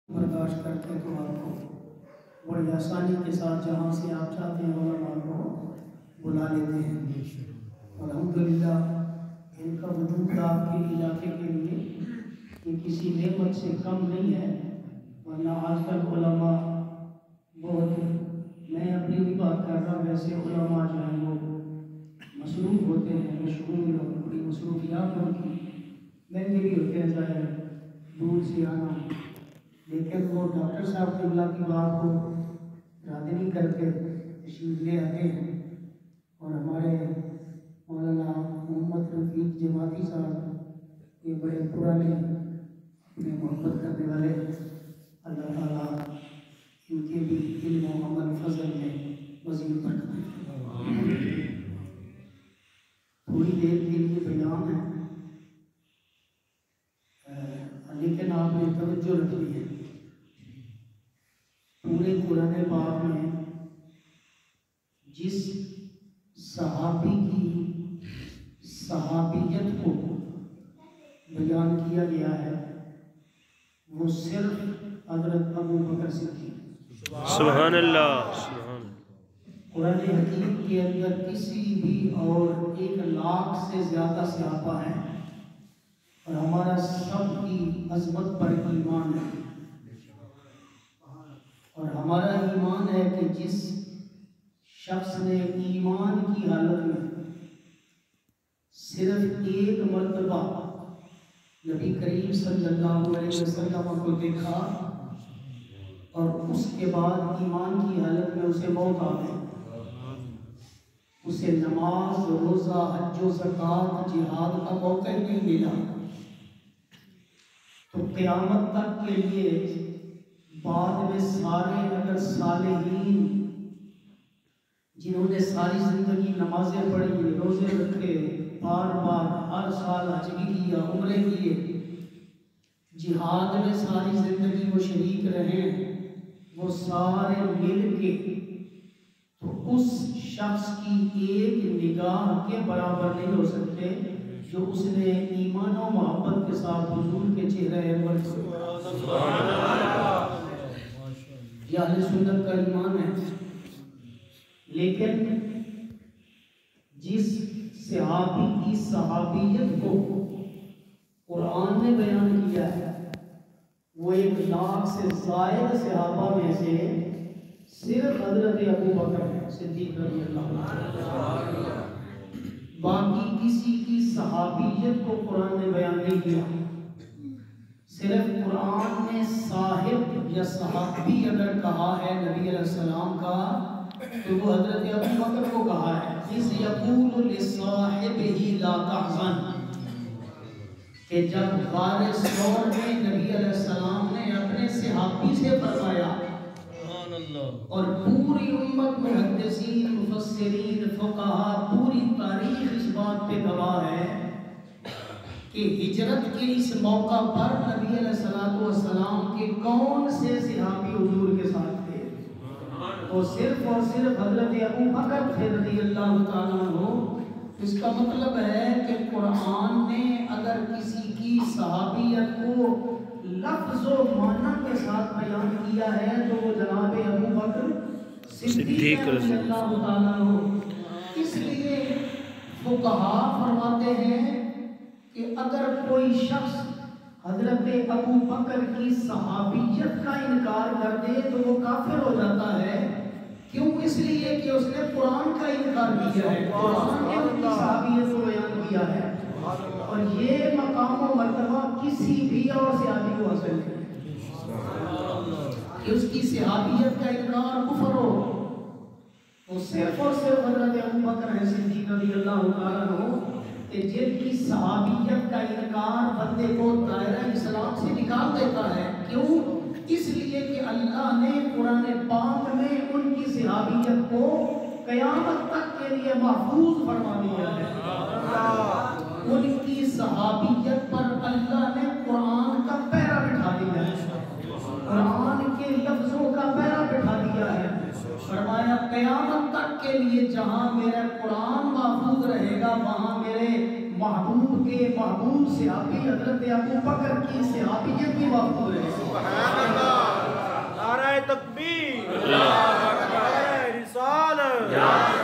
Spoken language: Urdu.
برداشت کرتے ہیں تو آپ کو بڑی آسانی کے ساتھ جہاں سے آپ چاہتے ہیں علماء کو بلا لیتے ہیں۔ الحمدللہ ان کا وجود آپ کے علاقے کے لیے یہ کسی نعمت سے کم نہیں ہے، ورنہ آج کل علماء بہت، میں اپنی بھی بات کر رہا ہوں، ویسے علماء جو ہیں وہ مصروف ہوتے ہیں، مشغول اور بڑی مصروفیات ہوتی ہیں، مہنگے بھی ہوتے ہیں ظاہر دور سے آنا، لیکن وہ ڈاکٹر صاحب قبلہ کی بات کو رد نہیں کرتے، تشریف لے آتے ہیں۔ اور ہمارے مولانا محمد رفیق جماعتی صاحب یہ بڑے پرانے اپنے محبت کرنے والے، اللہ تعالیٰ ان کے بھی علم و عمل فضل میں مزید برکت دے۔ تھوڑی دیر کے لیے بیان ہے، لیکن آپ نے توجہ رکھنی ہے۔ پورے قرآن پاک میں جس صحابی کی صحابیت کو بیان کیا گیا ہے وہ صرف حضرت ابو بکر صدیق۔ سبحان اللہ، سبحان اللہ۔ قرآن حکیم کے اندر کسی بھی اور 1,00,000 سے زیادہ صحابہ ہیں، اور ہمارا سب کی عظمت پر ایمان ہے، اور ہمارا ایمان ہے کہ جس شخص نے ایمان کی حالت میں صرف ایک مرتبہ نبی کریم صلی اللہ علیہ وسلم کو دیکھا اور اس کے بعد ایمان کی حالت میں اسے موت آ گئی، اسے نماز، روزہ، حج و زکوٰۃ، جہاد کا موقع ہی نہیں ملا، تو قیامت تک کے لیے بعد میں سارے اگر صالحین جنہوں نے ساری زندگی نمازیں پڑھی، روزے رکھے، بار بار ہر سال حج بھی کیا، عمرے کیے، جہاد میں ساری زندگی وہ شریک رہے، وہ سارے مل کے تو اس شخص کی ایک نگاہ کے برابر نہیں ہو سکتے جو اس نے ایمان و محبت کے ساتھ حضور کے چہرے انور کو۔ یہ اہل سنت کا ایمان ہے۔ لیکن جس صحابی کی صحابیت کو قرآن نے بیان کیا ہے وہ 1,00,000 سے زائد صحابہ میں سے صرف حضرت ابو بکر صدیق رضی اللہ عنہ، باقی کسی کی صحابیت کو قرآن نے بیان نہیں کیا۔ صرف قرآن نے صاحب یا صحابی اگر کہا ہے نبی علیہ السلام کا تو وہ حضرت ابو بکر کو کہا ہے، اِذْ يَقُولُ لِصَاحِبِهِ لَا تَحْزَنْ، کہ جب غار ثور میں نبی علیہ السلام نے اپنے صحابی سے فرمایا، اور پوری امت محدثین، مفسرین، فقہا، پوری تاریخ اس بات پہ گواہ ہے کہ ہجرت کے اس موقع پر نبی علیہ السلام کے کون سے صحابی حضور کے ساتھ تھے؟ وہ صرف اور صرف حضرت ابو بکر تھے رضی اللہ تعالیٰ عنہ۔ اس کا مطلب ہے کہ قرآن نے اگر کسی کی صحابیت کو لفظ و معنی کے ساتھ بیان کیا ہے تو وہ جناب ابو بکر صدیق رضی اللہ تعالیٰ عنہ۔ اس لیے فقہا فرماتے ہیں کہ اگر کوئی شخص حضرت ابو بکر کی صحابیت کا انکار کر دے تو وہ کافر ہو جاتا ہے۔ کیوں؟ اس لیے کہ اس نے قرآن کا انکار کیا ہے، قرآن نے ان کی صحابیت کو بیان کیا ہے، اور یہ مقام و مرتبہ کسی بھی اور صحابی کو حاصل نہیں کہ اس کی صحابیت کا انکار کفر ہو۔ وہ صرف اور صرف حضرت ابو بکر ہیں صدیق رضی اللہ تعالیٰ عنہ کہ جن کی صحابیت کا انکار بندے کو دائرہ اسلام سے نکال دیتا ہے۔ کیوں؟ اس لیے کہ اللہ نے قرآن پاک میں ان کی صحابیت کو قیامت تک کے لیے محفوظ فرما دیا ہے۔ ان کی صحابیت پر اللہ نے قرآن کا پہرا بٹھا دیا ہے، قرآن کے لفظوں کا پہرا بٹھا دیا ہے۔ فرمایا قیامت تک کے لیے جہاں میرا قرآن محفوظ رہے گا وہاں میرے محبوب کے محبوب صحابی حضرت ابو بکر کی صحابیت بھی محفوظ رہے گی۔ یا